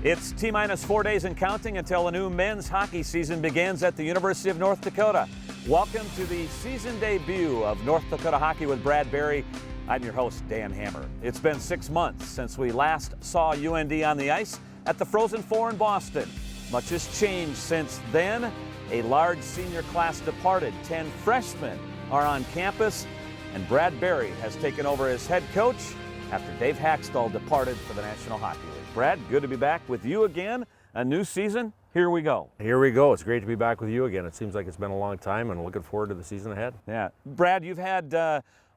It's T-minus 4 days and counting until a new men's hockey season begins at the University of North Dakota. Welcome to the season debut of North Dakota Hockey with Brad Berry. I'm your host, Dan Hammer. It's been 6 months since we last saw UND on the ice at the Frozen Four in Boston. Much has changed since then. A large senior class departed. 10 freshmen are on campus, and Brad Berry has taken over as head coach after Dave Haxtell departed for the National Hockey League. Brad, good to be back with you again. A new season. Here we go. Here we go. It's great to be back with you again. It seems like it's been a long time, and looking forward to the season ahead. Yeah. Brad, you've had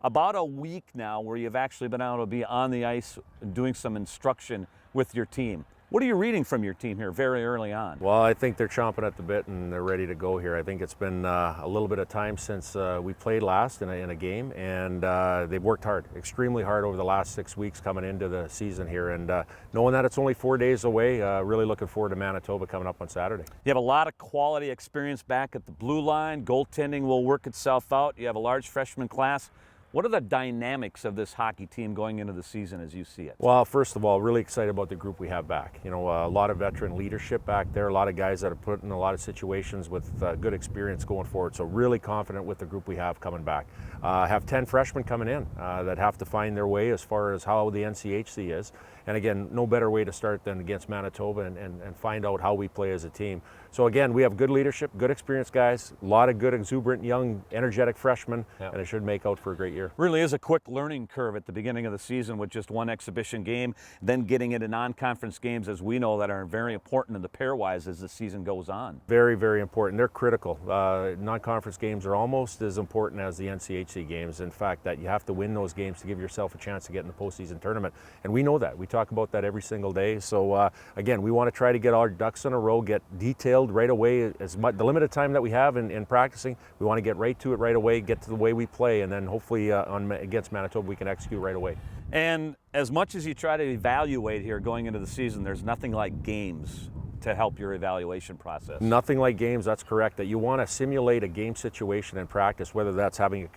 about a week now where you've actually been able to be on the ice doing some instruction with your team. What are you reading from your team here very early on? Well, I think they're chomping at the bit and they're ready to go here. I think it's been a little bit of time since we played last in a game, and they've worked hard, extremely hard over the last 6 weeks coming into the season here. And knowing that it's only 4 days away, really looking forward to Manitoba coming up on Saturday. You have a lot of quality experience back at the blue line. Goaltending will work itself out. You have a large freshman class. What are the dynamics of this hockey team going into the season as you see it? Well, first of all, really excited about the group we have back. You know, a lot of veteran leadership back there, a lot of guys that are put in a lot of situations with good experience going forward. So really confident with the group we have coming back. Have 10 freshmen coming in that have to find their way as far as how the NCHC is. And again, no better way to start than against Manitoba and find out how we play as a team. So again, we have good leadership, good experienced guys, a lot of good exuberant, young, energetic freshmen, and it should make out for a great year. Really is a quick learning curve at the beginning of the season with just one exhibition game, then getting into non-conference games, as we know, that are very important in the pairwise as the season goes on. Very, very important. They're critical. Non-conference games are almost as important as the NCHC games. In fact, that you have to win those games to give yourself a chance to get in the postseason tournament. And we know that. We talk about that every single day. So again, we want to try to get our ducks in a row, get detailed right away. As much, the limited time that we have in practicing, we want to get right to it right away, get to the way we play, and then hopefully against Manitoba we can execute right away. And as much as you try to evaluate here going into the season, there's nothing like games to help your evaluation process. Nothing like games, that's correct. That you want to simulate a game situation in practice, whether that's having a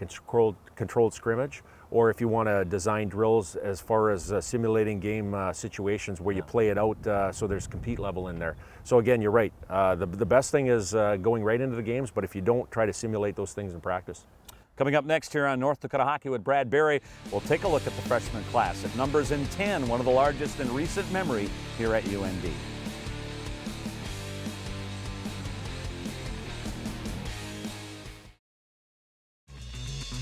controlled scrimmage, or if you want to design drills as far as simulating game situations where you play it out so there's compete level in there. So again, you're right. The best thing is going right into the games, but if you don't, try to simulate those things in practice. Coming up next here on North Dakota Hockey with Brad Berry, we'll take a look at the freshman class. It numbers in 10, one of the largest in recent memory here at UND.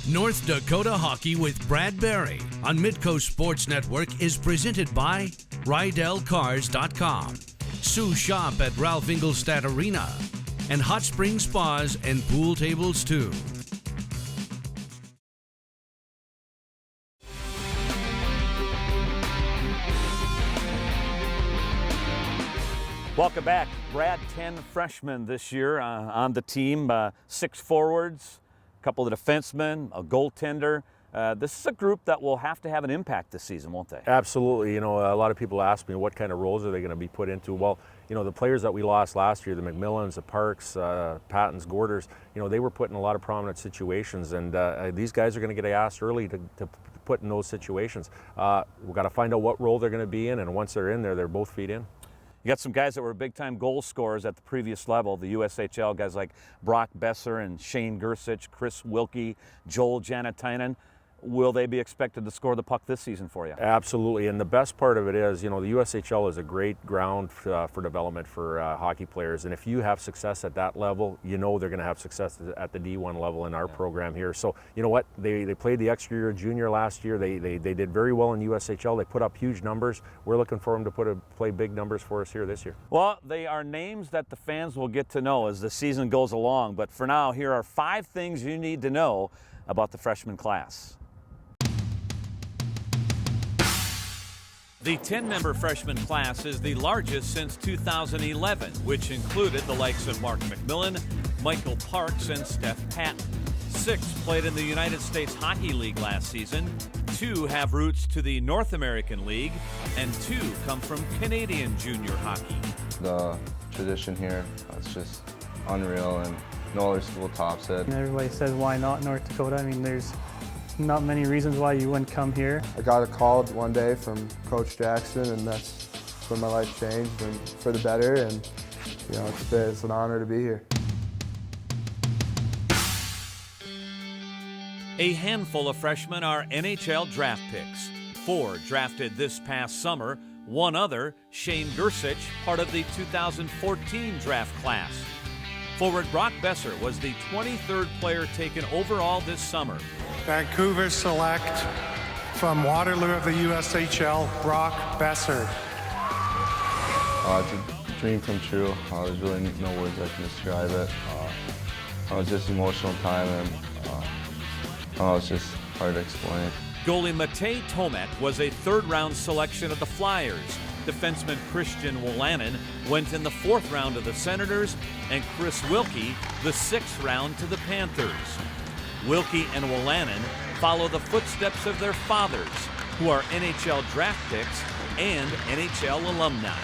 North Dakota Hockey with Brad Berry on Midco Sports Network is presented by RydellCars.com, Sue Shop at Ralph Ingolstadt Arena, and Hot Spring Spas and Pool Tables too. Welcome back. Brad, 10 freshmen this year on the team, 6 forwards, a couple of defensemen, a goaltender. This is a group that will have to have an impact this season, won't they? Absolutely. You know, a lot of people ask me what kind of roles are they going to be put into. Well, you know, the players that we lost last year, the McMillans, the Parks, Pattons, Gorders, you know, they were put in a lot of prominent situations, and these guys are going to get asked early to put in those situations. We've got to find out what role they're going to be in, and once they're in there, they're both feet in. You got some guys that were big-time goal scorers at the previous level, the USHL, guys like Brock Besser and Shane Gersich, Chris Wilkie, Joel Janatainen. Will they be expected to score the puck this season for you? Absolutely, and the best part of it is, you know, the USHL is a great ground for development for hockey players, and if you have success at that level, you know they're going to have success at the D1 level in our program here. So, you know what, they played the extra year junior last year. They did very well in USHL. They put up huge numbers. We're looking for them to play big numbers for us here this year. Well, they are names that the fans will get to know as the season goes along, but for now, here are 5 things you need to know about the freshman class. The 10-member freshman class is the largest since 2011, which included the likes of Mark McMillan, Michael Parks, and Steph Patton. 6 played in the United States Hockey League last season, 2 have roots to the North American League, and 2 come from Canadian junior hockey. The tradition here, it's just unreal, and no other school tops it. And everybody says, why not North Dakota? I mean, there's not many reasons why you wouldn't come here. I got a call one day from Coach Jackson, and that's It's when my life changed and for the better, and you know, it's an honor to be here. A handful of freshmen are NHL draft picks. 4 drafted this past summer. 1 other, Shane Gersich, part of the 2014 draft class. Forward Brock Besser was the 23rd player taken overall this summer. Vancouver select from Waterloo of the USHL, Brock Besser. It's a dream come true. There's really no words that can describe it. It was just an emotional time, and it's just hard to explain. Goalie Matej Tomek was a 3rd-round selection of the Flyers. Defenseman Christian Wolanin went in the 4th round to the Senators, and Chris Wilkie the 6th round to the Panthers. Wilkie and Wolanin follow the footsteps of their fathers, who are NHL draft picks and NHL alumni.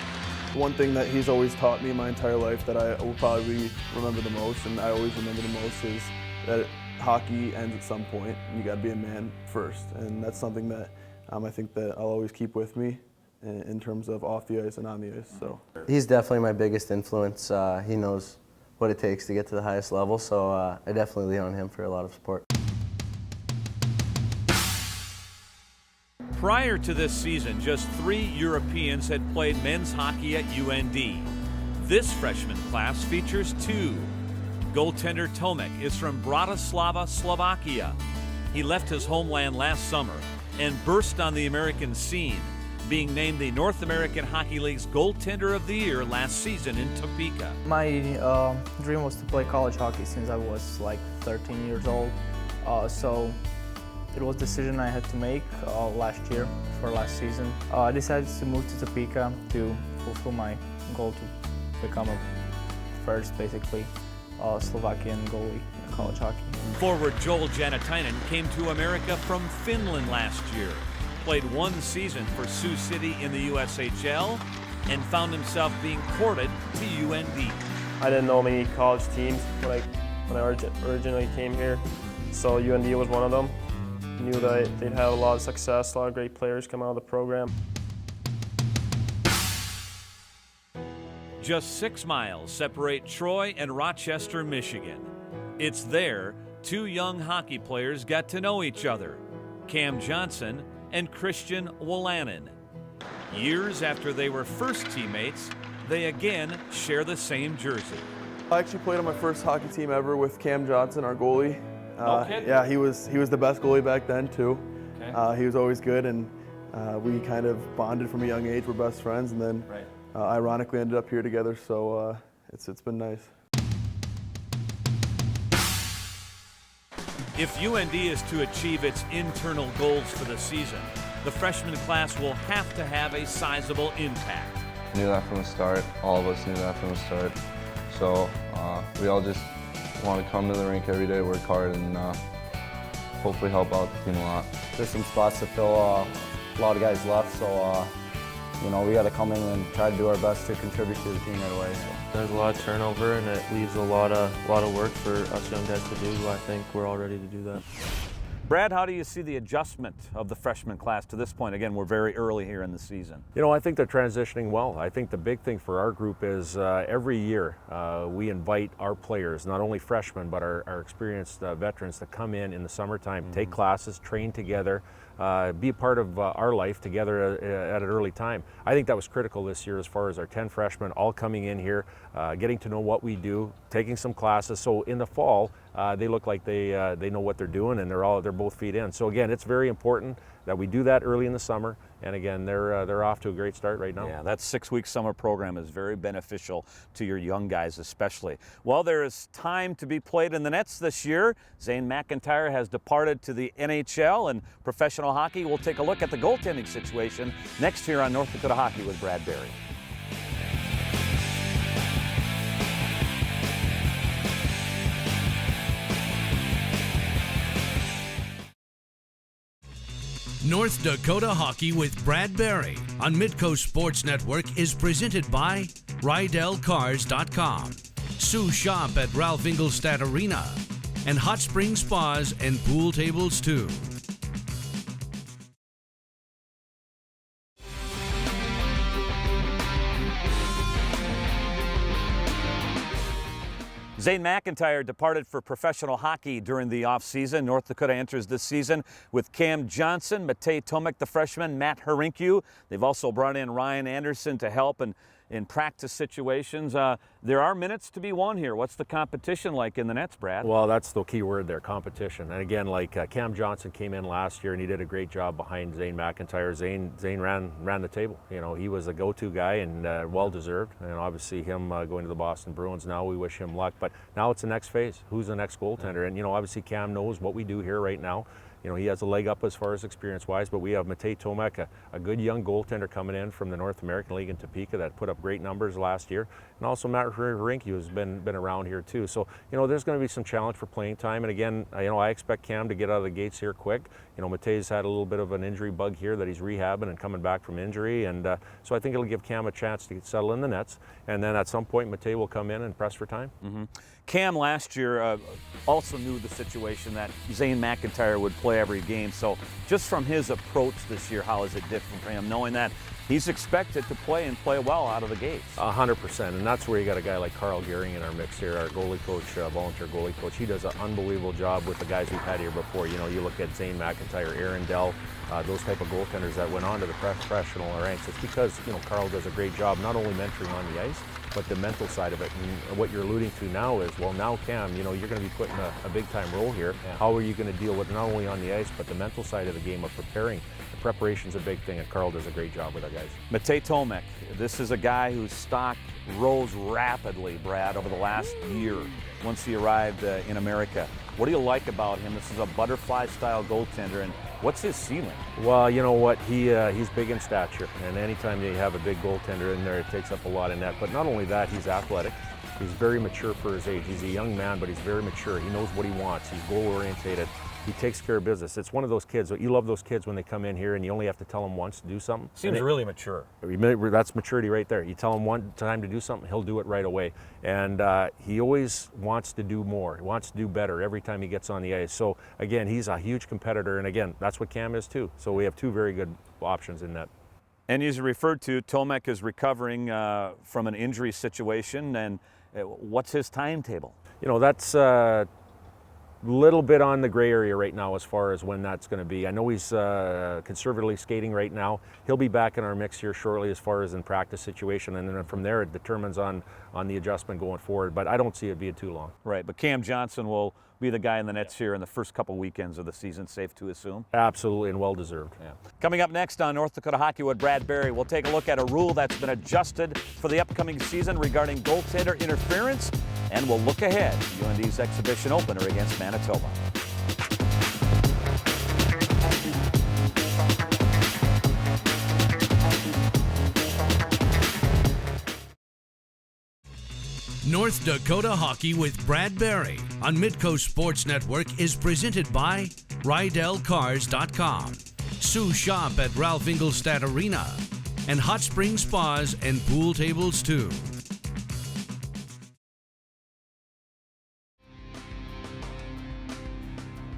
One thing that he's always taught me my entire life that I will probably remember the most, and I always remember the most, is that hockey ends at some point. You got to be a man first, and that's something that I think that I'll always keep with me in terms of off the ice and on the ice. So he's definitely my biggest influence. He knows what it takes to get to the highest level, so I definitely lean on him for a lot of support. Prior to this season, just 3 Europeans had played men's hockey at UND. This freshman class features 2. Goaltender Tomek is from Bratislava, Slovakia. He left his homeland last summer and burst on the American scene, being named the North American Hockey League's Goaltender of the Year last season in Topeka. My dream was to play college hockey since I was like 13 years old. So it was a decision I had to make last year for last season. I decided to move to Topeka to fulfill my goal to become a first, basically, Slovakian goalie in college hockey. Forward Joel Janatainen came to America from Finland last year, played 1 season for Sioux City in the USHL, and found himself being courted to UND. I didn't know many college teams when I originally came here, so UND was one of them. Knew that they'd have a lot of success, a lot of great players come out of the program. Just 6 miles separate Troy and Rochester, Michigan. It's there 2 young hockey players got to know each other, Cam Johnson and Christian Wolanin. Years after they were first teammates, they again share the same jersey. I actually played on my first hockey team ever with Cam Johnson, our goalie. No kidding? Yeah, he was the best goalie back then too. Okay. He was always good, and we kind of bonded from a young age. We're best friends, and then ironically ended up here together. So it's been nice. If UND is to achieve its internal goals for the season, the freshman class will have to have a sizable impact. Knew that from the start. All of us knew that from the start. So we all just want to come to the rink every day, work hard, and hopefully help out the team a lot. There's some spots to fill. A lot of guys left, so you know, we got to come in and try to do our best to contribute to the team right away. So. There's a lot of turnover, and it leaves a lot of work for us young guys to do. I think we're all ready to do that. Brad, how do you see the adjustment of the freshman class to this point? Again, we're very early here in the season. You know, I think they're transitioning well. I think the big thing for our group is every year we invite our players, not only freshmen, but our experienced veterans to come in the summertime, take classes, train together, be a part of our life together at an early time. I think that was critical this year as far as our 10 freshmen all coming in here, getting to know what we do, taking some classes. So in the fall, they look like they know what they're doing, and they're both feet in. So again, it's very important that we do that early in the summer. And again, they're off to a great start right now. Yeah, that 6-week summer program is very beneficial to your young guys especially. Well, there is time to be played in the nets this year. Zane McIntyre has departed to the NHL and professional hockey. We'll take a look at the goaltending situation next here on North Dakota Hockey with Brad Berry. North Dakota Hockey with Brad Berry on Midco Sports Network is presented by RydellCars.com, Sioux Shop at Ralph Ingolstadt Arena, and Hot Spring Spas and Pool Tables too. Zane McIntyre departed for professional hockey during the offseason. North Dakota enters this season with Cam Johnson, Matej Tomek, the freshman, Matt Harinkyu. They've also brought in Ryan Anderson to help in practice situations. There are minutes to be won here. What's the competition like in the nets, Brad? Well, that's the key word there, competition. And again, like Cam Johnson came in last year and he did a great job behind Zane McIntyre. Zane ran the table. You know, he was a go-to guy and well-deserved. And obviously him going to the Boston Bruins now, we wish him luck. But now it's the next phase. Who's the next goaltender? And, you know, obviously Cam knows what we do here right now. You know, he has a leg up as far as experience-wise, but we have Matej Tomek, a good young goaltender coming in from the North American League in Topeka that put up great numbers last year. And also Matt Harinkyu has been around here too. So, you know, there's going to be some challenge for playing time. And again, you know, I expect Cam to get out of the gates here quick. You know, Matej's had a little bit of an injury bug here that he's rehabbing and coming back from injury. And so I think it'll give Cam a chance to settle in the nets. And then at some point, Matej will come in and press for time. Mm-hmm. Cam last year also knew the situation that Zane McIntyre would play every game. So just from his approach this year, how is it different for him, knowing that he's expected to play and play well out of the gates? 100%, and that's where you got a guy like Carl Gehring in our mix here, our goalie coach, volunteer goalie coach. He does an unbelievable job with the guys we've had here before. You know, you look at Zane McIntyre, Aaron Dell, those type of goaltenders that went on to the professional ranks. It's because, you know, Carl does a great job not only mentoring on the ice, but the mental side of it. And what you're alluding to now is, well, now Cam, you know, you're going to be put in a big-time role here. Yeah. How are you going to deal with not only on the ice, but the mental side of the game of preparing? The preparation's a big thing, and Carl does a great job with our guys. Matej Tomek, this is a guy whose stock rose rapidly, Brad, over the last year once he arrived in America. What do you like about him? This is a butterfly-style goaltender, and what's his ceiling? Well, you know what? He's big in stature, and anytime you have a big goaltender in there, it takes up a lot of net. But not only that, he's athletic. He's very mature for his age. He's a young man, but he's very mature. He knows what he wants. He's goal-orientated. He takes care of business. It's one of those kids. You love those kids when they come in here and you only have to tell them once to do something. Seems really mature. That's maturity right there. You tell him one time to do something, he'll do it right away. And he always wants to do more. He wants to do better every time he gets on the ice. So again, he's a huge competitor. And again, that's what Cam is too. So we have two very good options in that. And as you referred to, Tomek is recovering from an injury situation. And what's his timetable? You know, that's little bit on the gray area right now as far as when that's going to be. I know he's conservatively skating right now. He'll be back in our mix here shortly as far as in practice situation, and then from there it determines on the adjustment going forward, but I don't see it being too long. Right, but Cam Johnson will be the guy in the nets here in the first couple weekends of the season, safe to assume? Absolutely, and well-deserved. Yeah. Coming up next on North Dakota Hockey with Brad Berry, we'll take a look at a rule that's been adjusted for the upcoming season regarding goaltender interference, and we'll look ahead to UND's exhibition opener against Manitoba. North Dakota Hockey with Brad Berry on Midco Sports Network is presented by RydellCars.com, Sue Shop at Ralph Engelstad Arena, and Hot Spring Spas and Pool Tables too.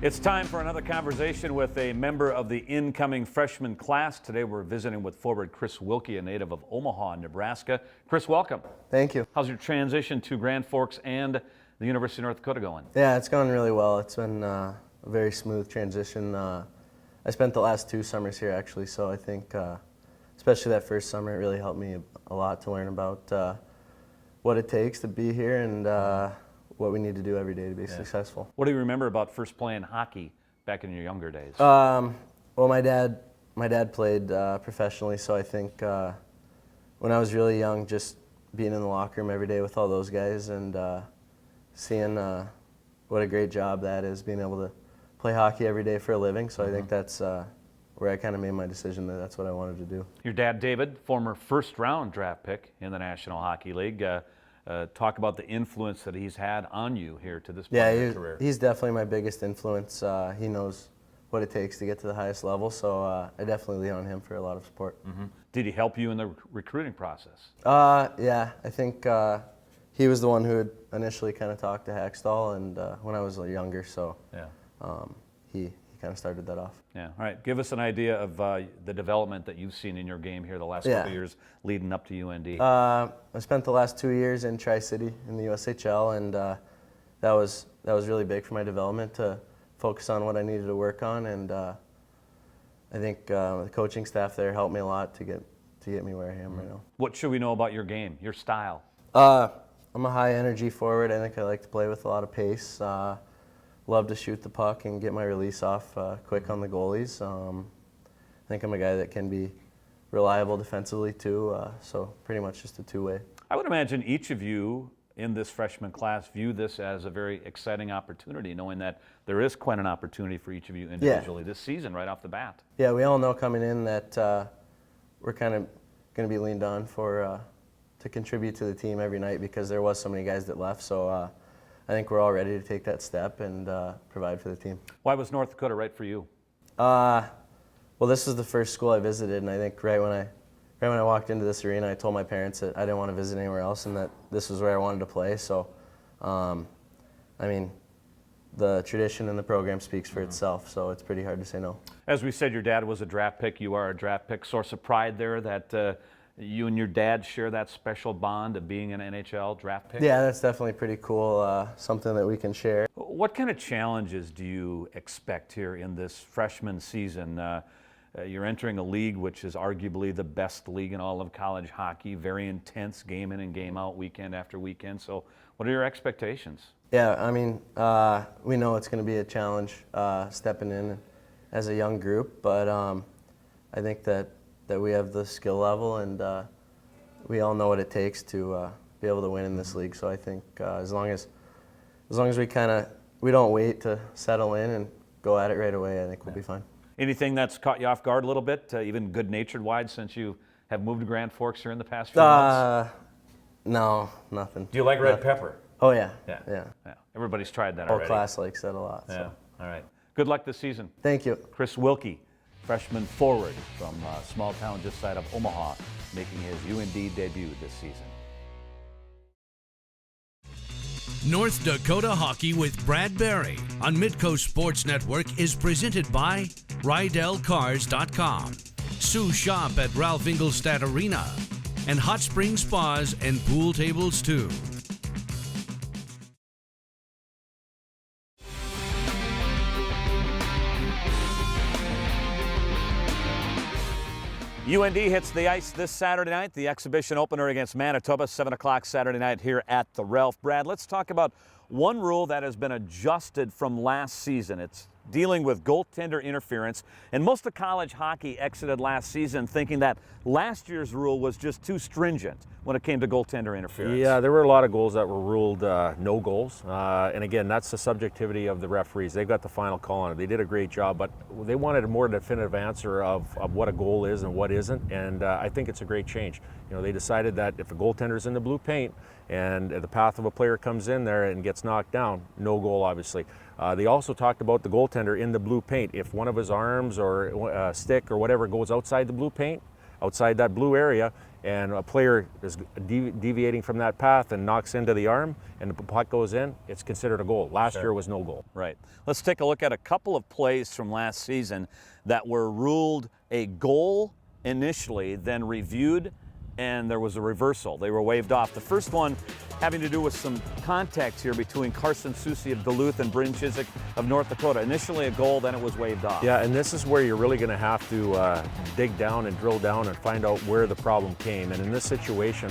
It's time for another conversation with a member of the incoming freshman class. Today we're visiting with forward Chris Wilkie, a native of Omaha, Nebraska. Chris, welcome. Thank you. How's your transition to Grand Forks and the University of North Dakota going? Yeah, it's going really well. It's been a very smooth transition. I spent the last 2 summers here actually, so I think especially that first summer, it really helped me a lot to learn about what it takes to be here and what we need to do every day to be successful. What do you remember about first playing hockey back in your younger days? Well, my dad played professionally, so I think when I was really young, just being in the locker room every day with all those guys and seeing what a great job that is, being able to play hockey every day for a living. So I think that's where I kind of made my decision that that's what I wanted to do. Your dad, David, former first-round draft pick in the National Hockey League. Talk about the influence that he's had on you here to this point in your career. He's definitely my biggest influence. He knows what it takes to get to the highest level, so I definitely lean on him for a lot of support. Mm-hmm. Did he help you in the recruiting process? Yeah, I think he was the one who had initially kind of talked to Hackstall and when I was younger, so he kind of started that off. Yeah, all right. Give us an idea of the development that you've seen in your game here the last couple years leading up to UND. I spent the last 2 years in Tri-City in the USHL, and that was really big for my development to focus on what I needed to work on, and I think the coaching staff there helped me a lot to get me where I am right now. What should we know about your game, your style? I'm a high energy forward. I think I like to play with a lot of pace. Love to shoot the puck and get my release off quick on the goalies. I think I'm a guy that can be reliable defensively too, so pretty much just a two-way. I would imagine each of you in this freshman class view this as a very exciting opportunity, knowing that there is quite an opportunity for each of you individually this season right off the bat. Yeah, we all know coming in that we're kind of going to be leaned on for to contribute to the team every night because there was so many guys that left. So I think we're all ready to take that step and provide for the team. Why was North Dakota right for you? Well, this is the first school I visited, and I think right when I walked into this arena, I told my parents that I didn't want to visit anywhere else and that this was where I wanted to play. So, I mean, the tradition and the program speaks for itself, so it's pretty hard to say no. As we said, your dad was a draft pick. You are a draft pick. Source of pride there that you and your dad share that special bond of being an NHL draft pick? Yeah, that's definitely pretty cool, something that we can share. What kind of challenges do you expect here in this freshman season? You're entering a league which is arguably the best league in all of college hockey, very intense game in and game out, weekend after weekend. So what are your expectations? Yeah, I mean, we know it's going to be a challenge stepping in as a young group, but I think that we have the skill level and we all know what it takes to be able to win in this league. So I think as long as we don't wait to settle in and go at it right away, I think we'll be fine. Anything that's caught you off guard a little bit, even good-natured wise, since you have moved to Grand Forks here in the past few months? No, nothing. Do you like red pepper? Oh, yeah. Yeah. Everybody's tried that Whole already. class likes that a lot. Yeah. So. All right. Good luck this season. Thank you. Chris Wilkie, freshman forward from a small town just side of Omaha, making his UND debut this season. North Dakota Hockey with Brad Barry on Midco Sports Network is presented by RydellCars.com, Sue Shop at Ralph Ingolstadt Arena, and Hot Spring Spas and Pool Tables too. UND hits the ice this Saturday night, the exhibition opener against Manitoba, 7 o'clock Saturday night here at the Ralph. Brad, let's talk about one rule that has been adjusted from last season. It's dealing with goaltender interference, and most of college hockey exited last season thinking that last year's rule was just too stringent when it came to goaltender interference. Yeah, there were a lot of goals that were ruled no goals, and again, that's the subjectivity of the referees. They've got the final call on it. They did a great job, but they wanted a more definitive answer of what a goal is and what isn't, and I think it's a great change. You know, they decided that if a goaltender's in the blue paint and the path of a player comes in there and gets knocked down, no goal, obviously. They also talked about the goaltender in the blue paint. If one of his arms or stick or whatever goes outside the blue paint, outside that blue area, and a player is deviating from that path and knocks into the arm and the puck goes in, it's considered a goal. Last year was no goal. Right. Let's take a look at a couple of plays from last season that were ruled a goal initially, then reviewed, and there was a reversal. They were waved off. The first one having to do with some contact here between Carson Soucy of Duluth and Bryn Chiswick of North Dakota. Initially a goal, then it was waved off. Yeah, and this is where you're really going to have to dig down and drill down and find out where the problem came. And in this situation,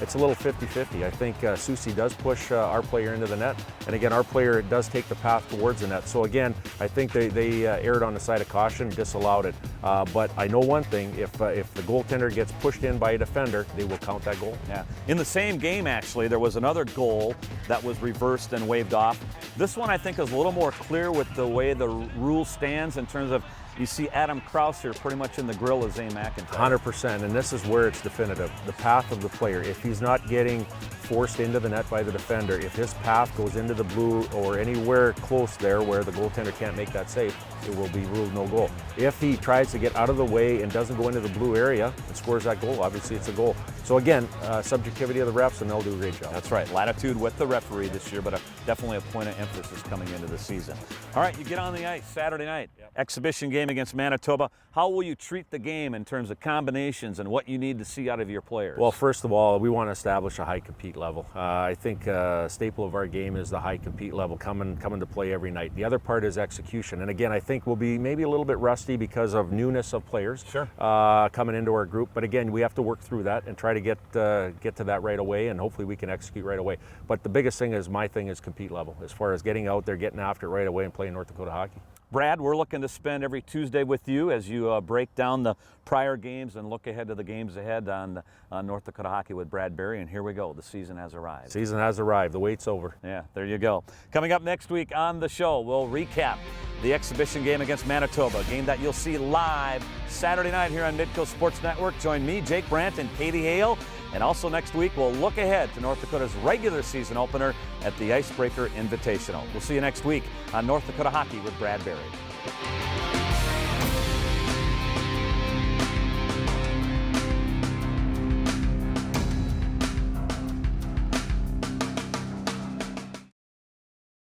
it's a little 50-50. I think Soucy does push our player into the net, and again, our player does take the path towards the net. So again, I think they erred on the side of caution, disallowed it. But I know one thing, if the goaltender gets pushed in by a defender, they will count that goal. Yeah. In the same game, actually, there was another goal that was reversed and waved off. This one, I think, is a little more clear with the way the rule stands in terms of you see Adam Krause here pretty much in the grill of Zane McIntyre. 100%, and this is where it's definitive. The path of the player. If he's not getting forced into the net by the defender, if his path goes into the blue or anywhere close there where the goaltender can't make that save, it will be ruled no goal. If he tries to get out of the way and doesn't go into the blue area and scores that goal, obviously it's a goal. So again, subjectivity of the refs, and they'll do a great job. That's right. Latitude with the referee this year, but definitely a point of emphasis coming into the season. All right, you get on the ice Saturday night. Exhibition game game against Manitoba. How will you treat the game in terms of combinations and what you need to see out of your players? Well, first of all, we want to establish a high compete level. I think a staple of our game is the high compete level coming to play every night. The other part is execution. And again, I think we'll be maybe a little bit rusty because of newness of players coming into our group. But again, we have to work through that and try to get to that right away, and hopefully we can execute right away. But the biggest thing is, my thing is compete level, as far as getting out there, getting after it right away and playing North Dakota hockey. Brad, we're looking to spend every Tuesday with you as you break down the prior games and look ahead to the games ahead on North Dakota Hockey with Brad Berry. And here we go. The season has arrived. Season has arrived. The wait's over. Yeah, there you go. Coming up next week on the show, we'll recap the exhibition game against Manitoba, a game that you'll see live Saturday night here on Midco Sports Network. Join me, Jake Brandt, and Katie Hale. And also next week, we'll look ahead to North Dakota's regular season opener at the Icebreaker Invitational. We'll see you next week on North Dakota Hockey with Brad Berry.